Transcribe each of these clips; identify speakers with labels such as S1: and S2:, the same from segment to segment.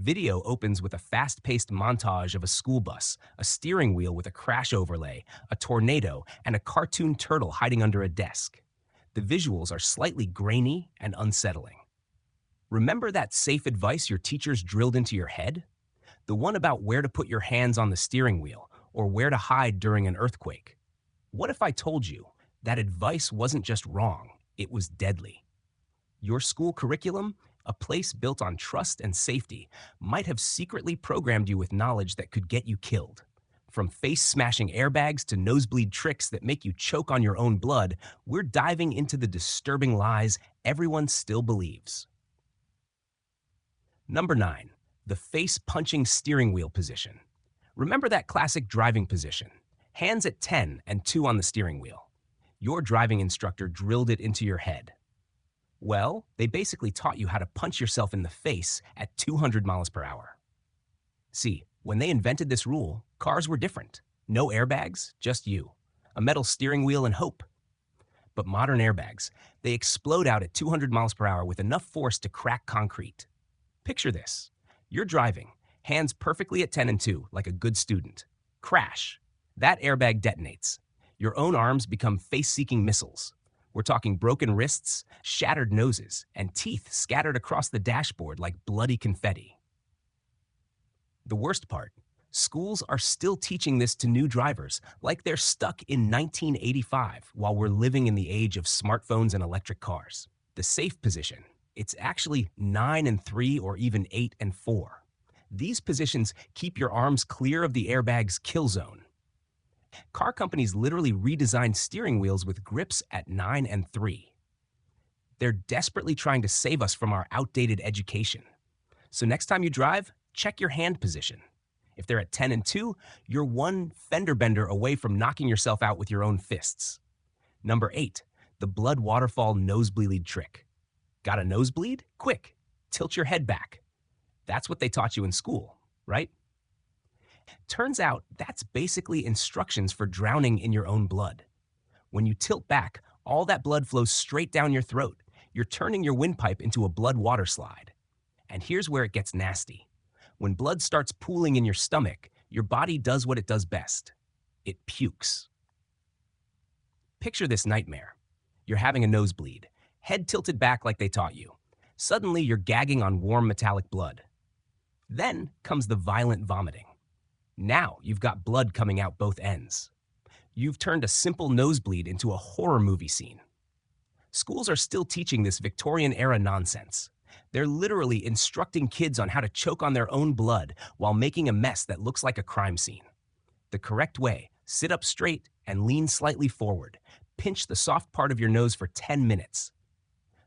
S1: video opens with a fast-paced montage of a school bus, a steering wheel with a crash overlay, a tornado, and a cartoon turtle hiding under a desk. The visuals are slightly grainy and unsettling. Remember that safe advice your teachers drilled into your head? The one about where to put your hands on the steering wheel or where to hide during an earthquake. What if I told you that advice wasn't just wrong, it was deadly? Your school curriculum, a place built on trust and safety, might have secretly programmed you with knowledge that could get you killed. From face-smashing airbags to nosebleed tricks that make you choke on your own blood, we're diving into the disturbing lies everyone still believes. Number 9. The face-punching steering wheel position. Remember that classic driving position? Hands at 10 and 2 on the steering wheel. Your driving instructor drilled it into your head. Well, they basically taught you how to punch yourself in the face at 200 miles per hour. See, when they invented this rule, cars were different. No airbags, just you. A metal steering wheel and hope. But modern airbags, they explode out at 200 miles per hour with enough force to crack concrete. Picture this. You're driving, hands perfectly at 10 and 2, like a good student. Crash. That airbag detonates. Your own arms become face-seeking missiles. We're talking broken wrists, shattered noses, and teeth scattered across the dashboard like bloody confetti. The worst part, schools are still teaching this to new drivers like they're stuck in 1985 while we're living in the age of smartphones and electric cars. The safe position, it's actually 9 and 3 or even 8 and 4. These positions keep your arms clear of the airbag's kill zone. Car companies literally redesigned steering wheels with grips at 9 and 3. They're desperately trying to save us from our outdated education. So next time you drive, check your hand position. If they're at 10 and 2, you're one fender bender away from knocking yourself out with your own fists. Number 8, the blood waterfall nosebleed trick. Got a nosebleed? Quick, tilt your head back. That's what they taught you in school, right? Turns out that's basically instructions for drowning in your own blood. When you tilt back, all that blood flows straight down your throat. You're turning your windpipe into a blood water slide. And here's where it gets nasty. When blood starts pooling in your stomach, your body does what it does best. It pukes. Picture this nightmare. You're having a nosebleed, head tilted back like they taught you. Suddenly, you're gagging on warm metallic blood. Then comes the violent vomiting. Now you've got blood coming out both ends. You've turned a simple nosebleed into a horror movie scene. Schools are still teaching this Victorian-era nonsense. They're literally instructing kids on how to choke on their own blood while making a mess that looks like a crime scene. The correct way, sit up straight and lean slightly forward. Pinch the soft part of your nose for 10 minutes.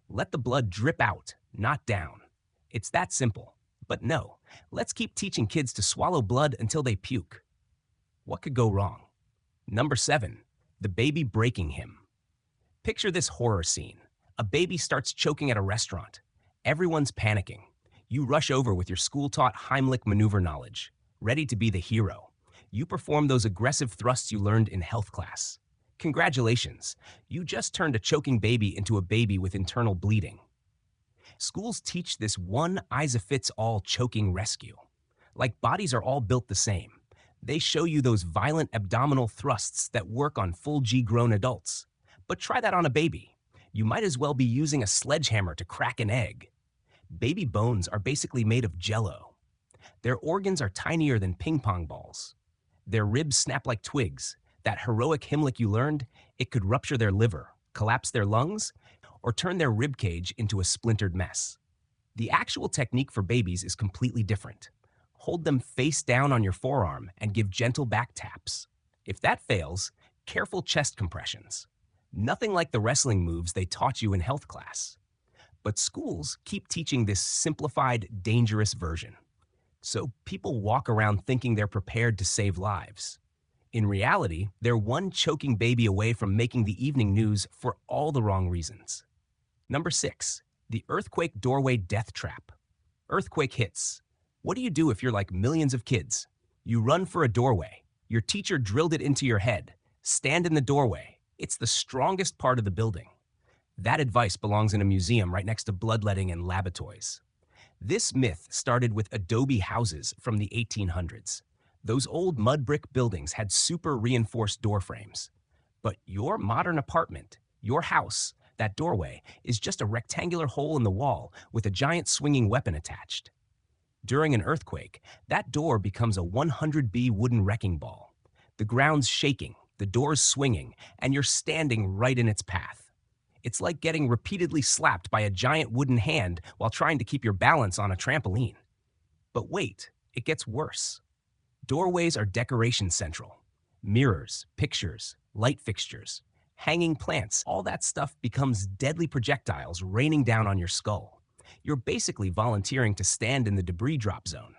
S1: Let the blood drip out, not down. It's that simple. But no, let's keep teaching kids to swallow blood until they puke. What could go wrong? Number 7, the baby breaking hymn. Picture this horror scene. A baby starts choking at a restaurant. Everyone's panicking. You rush over with your school-taught Heimlich maneuver knowledge, ready to be the hero. You perform those aggressive thrusts you learned in health class. Congratulations, you just turned a choking baby into a baby with internal bleeding. Schools teach this one eyes-a-fits-all choking rescue. Like bodies are all built the same. They show you those violent abdominal thrusts that work on full G-grown adults. But try that on a baby. You might as well be using a sledgehammer to crack an egg. Baby bones are basically made of jello. Their organs are tinier than ping pong balls. Their ribs snap like twigs. That heroic Heimlich you learned, it could rupture their liver, collapse their lungs, or turn their rib cage into a splintered mess. The actual technique for babies is completely different. Hold them face down on your forearm and give gentle back taps. If that fails, careful chest compressions. Nothing like the wrestling moves they taught you in health class. But schools keep teaching this simplified, dangerous version. So people walk around thinking they're prepared to save lives. In reality, they're one choking baby away from making the evening news for all the wrong reasons. Number 6, the earthquake doorway death trap. Earthquake hits. What do you do if you're like millions of kids? You run for a doorway. Your teacher drilled it into your head. Stand in the doorway. It's the strongest part of the building. That advice belongs in a museum right next to bloodletting and laboratories. This myth started with adobe houses from the 1800s. Those old mud brick buildings had super reinforced door frames. But your modern apartment, your house, that doorway, is just a rectangular hole in the wall with a giant swinging weapon attached. During an earthquake, that door becomes a 100B wooden wrecking ball. The ground's shaking, the door's swinging, and you're standing right in its path. It's like getting repeatedly slapped by a giant wooden hand while trying to keep your balance on a trampoline. But wait, it gets worse. Doorways are decoration central. Mirrors, pictures, light fixtures, hanging plants, all that stuff becomes deadly projectiles raining down on your skull. You're basically volunteering to stand in the debris drop zone.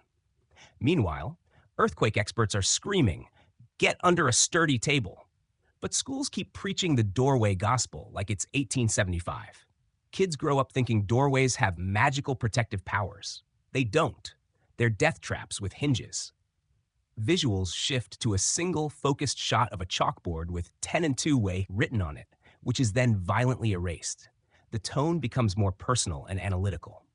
S1: Meanwhile, earthquake experts are screaming, "Get under a sturdy table." But schools keep preaching the doorway gospel like it's 1875. Kids grow up thinking doorways have magical protective powers. They don't. They're death traps with hinges. Visuals shift to a single focused shot of a chalkboard with 10 and 2 way written on it, which is then violently erased. The tone becomes more personal and analytical.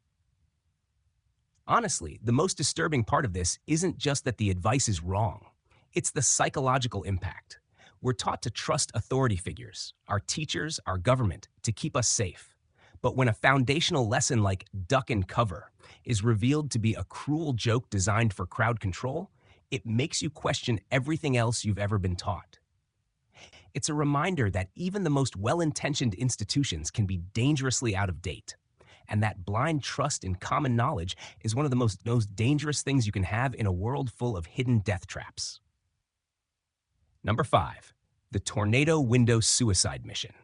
S1: Honestly, the most disturbing part of this isn't just that the advice is wrong. It's the psychological impact. We're taught to trust authority figures, our teachers, our government, to keep us safe. But when a foundational lesson like duck and cover is revealed to be a cruel joke designed for crowd control, it makes you question everything else you've ever been taught. It's a reminder that even the most well-intentioned institutions can be dangerously out of date, and that blind trust in common knowledge is one of the most dangerous things you can have in a world full of hidden death traps. Number 5, the tornado window suicide mission.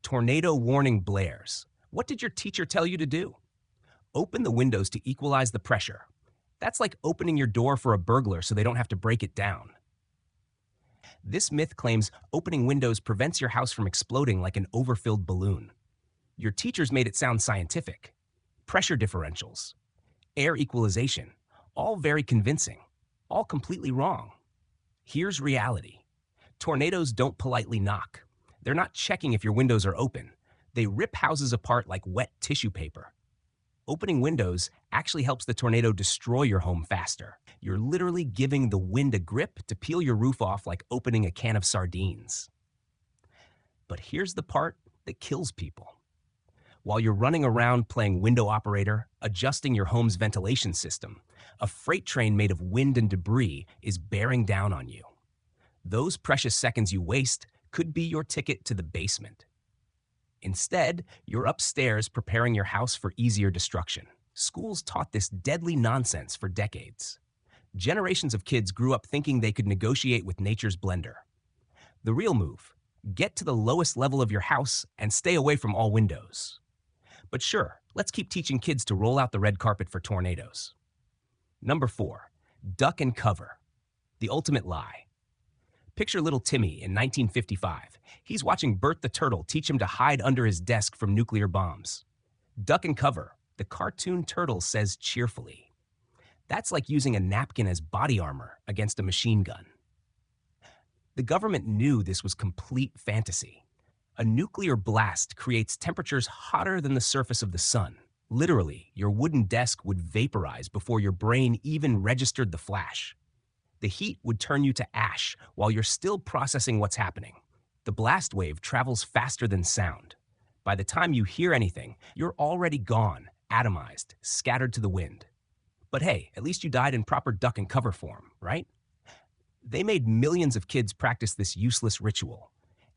S1: Tornado warning blares. What did your teacher tell you to do? Open the windows to equalize the pressure. That's like opening your door for a burglar so they don't have to break it down. This myth claims opening windows prevents your house from exploding like an overfilled balloon. Your teachers made it sound scientific. Pressure differentials, air equalization, all very convincing, all completely wrong. Here's reality. Tornadoes don't politely knock. They're not checking if your windows are open. They rip houses apart like wet tissue paper. Opening windows actually helps the tornado destroy your home faster. You're literally giving the wind a grip to peel your roof off like opening a can of sardines. But here's the part that kills people. While you're running around playing window operator, adjusting your home's ventilation system, a freight train made of wind and debris is bearing down on you. Those precious seconds you waste could be your ticket to the basement. Instead, you're upstairs preparing your house for easier destruction. Schools taught this deadly nonsense for decades. Generations of kids grew up thinking they could negotiate with nature's blender. The real move: get to the lowest level of your house and stay away from all windows. But sure, let's keep teaching kids to roll out the red carpet for tornadoes. Number 4, duck and cover. The ultimate lie. Picture little Timmy in 1955. He's watching Bert the Turtle teach him to hide under his desk from nuclear bombs. Duck and cover, the cartoon turtle says cheerfully. That's like using a napkin as body armor against a machine gun. The government knew this was complete fantasy. A nuclear blast creates temperatures hotter than the surface of the sun. Literally, your wooden desk would vaporize before your brain even registered the flash. The heat would turn you to ash while you're still processing what's happening. The blast wave travels faster than sound. By the time you hear anything, you're already gone, atomized, scattered to the wind. But hey, at least you died in proper duck and cover form, right? They made millions of kids practice this useless ritual.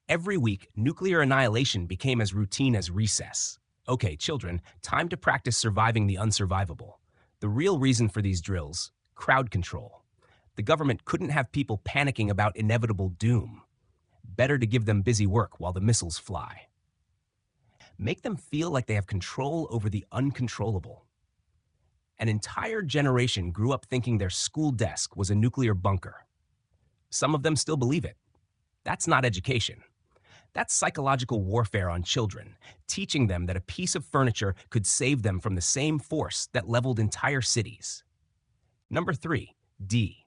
S1: Every week, nuclear annihilation became as routine as recess. Okay, children, time to practice surviving the unsurvivable. The real reason for these drills: crowd control. The government couldn't have people panicking about inevitable doom. Better to give them busy work while the missiles fly. Make them feel like they have control over the uncontrollable. An entire generation grew up thinking their school desk was a nuclear bunker. Some of them still believe it. That's not education. That's psychological warfare on children, teaching them that a piece of furniture could save them from the same force that leveled entire cities. Number 3, D.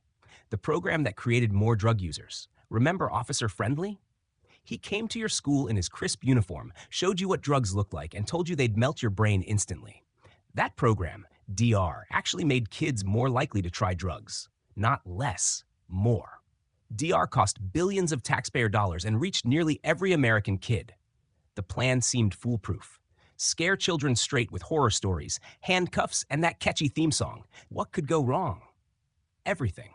S1: The program that created more drug users. Remember Officer Friendly? He came to your school in his crisp uniform, showed you what drugs looked like, and told you they'd melt your brain instantly. That program DR actually made kids more likely to try drugs, not less, more. DR cost billions of taxpayer dollars and reached nearly every American kid. The plan seemed foolproof. Scare children straight with horror stories, handcuffs, and that catchy theme song. What could go wrong? Everything.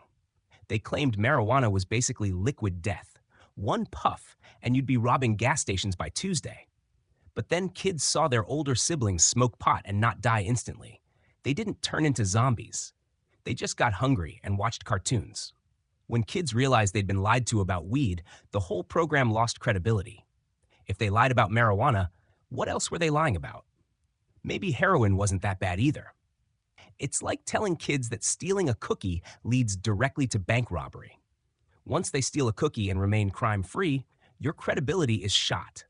S1: They claimed marijuana was basically liquid death. One puff, and you'd be robbing gas stations by Tuesday. But then kids saw their older siblings smoke pot and not die instantly. They didn't turn into zombies. They just got hungry and watched cartoons. When kids realized they'd been lied to about weed, the whole program lost credibility. If they lied about marijuana, what else were they lying about? Maybe heroin wasn't that bad either. It's like telling kids that stealing a cookie leads directly to bank robbery. Once they steal a cookie and remain crime-free, your credibility is shot.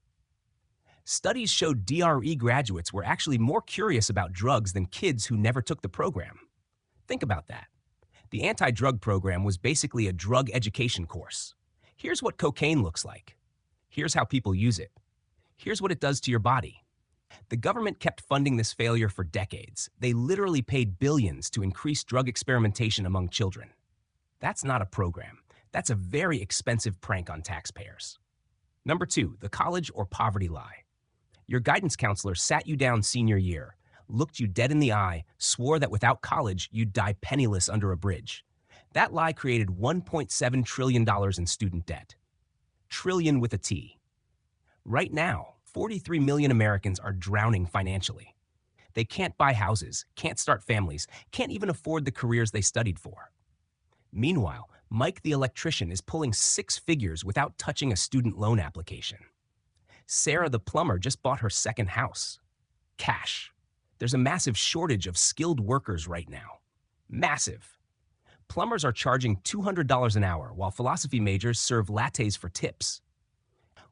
S1: Studies showed DRE graduates were actually more curious about drugs than kids who never took the program. Think about that. The anti-drug program was basically a drug education course. Here's what cocaine looks like. Here's how people use it. Here's what it does to your body. The government kept funding this failure for decades. They literally paid billions to increase drug experimentation among children. That's not a program. That's a very expensive prank on taxpayers. Number 2, the college or poverty lie. Your guidance counselor sat you down senior year, looked you dead in the eye, swore that without college, you'd die penniless under a bridge. That lie created $1.7 trillion in student debt. Trillion with a T. Right now, 43 million Americans are drowning financially. They can't buy houses, can't start families, can't even afford the careers they studied for. Meanwhile, Mike the electrician is pulling 6 figures without touching a student loan application. Sarah the plumber just bought her second house. Cash. There's a massive shortage of skilled workers right now. Massive. Plumbers are charging $200 an hour, while philosophy majors serve lattes for tips.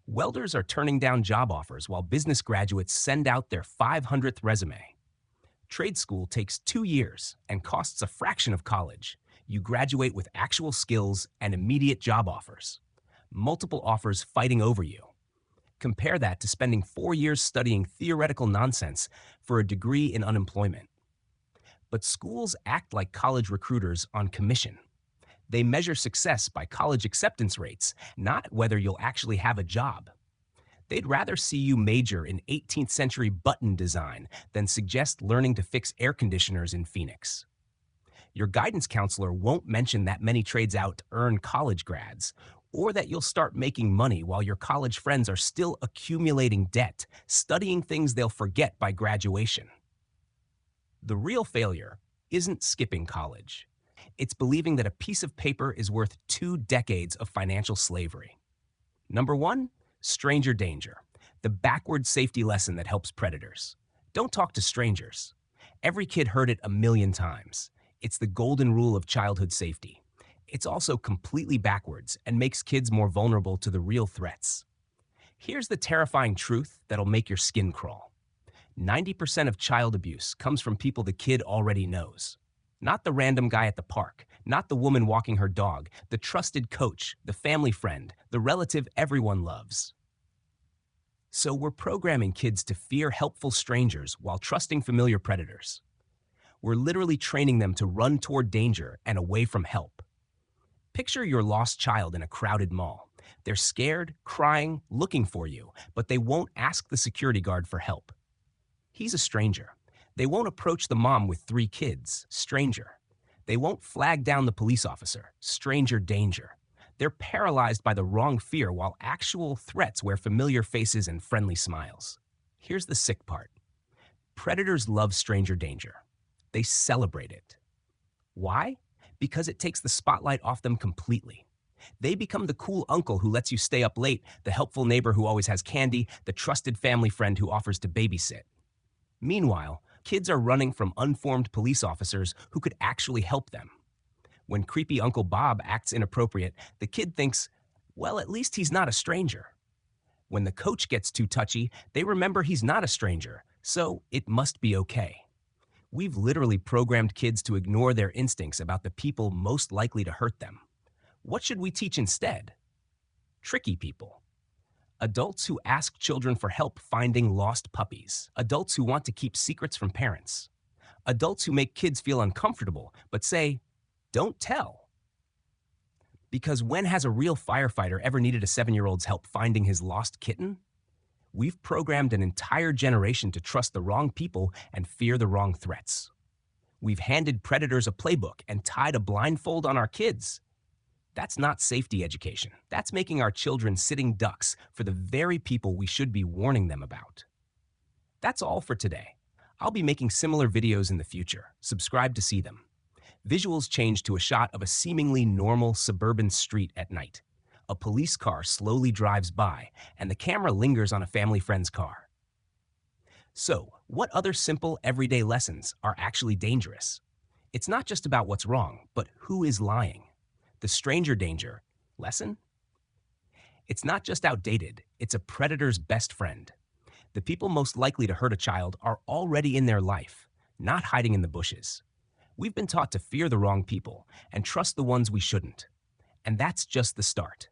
S1: Welders are turning down job offers while business graduates send out their 500th resume. Trade school takes 2 years and costs a fraction of college. You graduate with actual skills and immediate job offers. Multiple offers fighting over you. Compare that to spending 4 years studying theoretical nonsense for a degree in unemployment. But schools act like college recruiters on commission. They measure success by college acceptance rates, not whether you'll actually have a job. They'd rather see you major in 18th century button design than suggest learning to fix air conditioners in Phoenix. Your guidance counselor won't mention that many trades out earn college grads, or that you'll start making money while your college friends are still accumulating debt, studying things they'll forget by graduation. The real failure isn't skipping college. It's believing that a piece of paper is worth 2 decades of financial slavery. Number 1, stranger danger, the backward safety lesson that helps predators. Don't talk to strangers. Every kid heard it a million times. It's the golden rule of childhood safety. It's also completely backwards and makes kids more vulnerable to the real threats. Here's the terrifying truth that'll make your skin crawl. 90% of child abuse comes from people the kid already knows. Not the random guy at the park, not the woman walking her dog, the trusted coach, the family friend, the relative everyone loves. So we're programming kids to fear helpful strangers while trusting familiar predators. We're literally training them to run toward danger and away from help. Picture your lost child in a crowded mall. They're scared, crying, looking for you, but they won't ask the security guard for help. He's a stranger. They won't approach the mom with 3 kids, stranger. They won't flag down the police officer, stranger danger. They're paralyzed by the wrong fear while actual threats wear familiar faces and friendly smiles. Here's the sick part. Predators love stranger danger. They celebrate it. Why? Because it takes the spotlight off them completely. They become the cool uncle who lets you stay up late, the helpful neighbor who always has candy, the trusted family friend who offers to babysit. Meanwhile, kids are running from unformed police officers who could actually help them. When creepy Uncle Bob acts inappropriate, the kid thinks, well, at least he's not a stranger. When the coach gets too touchy, they remember he's not a stranger, so it must be okay. We've literally programmed kids to ignore their instincts about the people most likely to hurt them. What should we teach instead? Tricky people. Adults who ask children for help finding lost puppies. Adults who want to keep secrets from parents. Adults who make kids feel uncomfortable, but say, don't tell. Because when has a real firefighter ever needed a 7-year-old's help finding his lost kitten? We've programmed an entire generation to trust the wrong people and fear the wrong threats. We've handed predators a playbook and tied a blindfold on our kids. That's not safety education. That's making our children sitting ducks for the very people we should be warning them about. That's all for today. I'll be making similar videos in the future. Subscribe to see them. Visuals change to a shot of a seemingly normal suburban street at night. A police car slowly drives by, and the camera lingers on a family friend's car. So, what other simple, everyday lessons are actually dangerous? It's not just about what's wrong, but who is lying. The stranger danger lesson? It's not just outdated, it's a predator's best friend. The people most likely to hurt a child are already in their life, not hiding in the bushes. We've been taught to fear the wrong people and trust the ones we shouldn't. And that's just the start.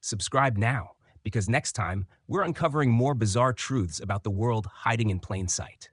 S1: Subscribe now, because next time we're uncovering more bizarre truths about the world hiding in plain sight.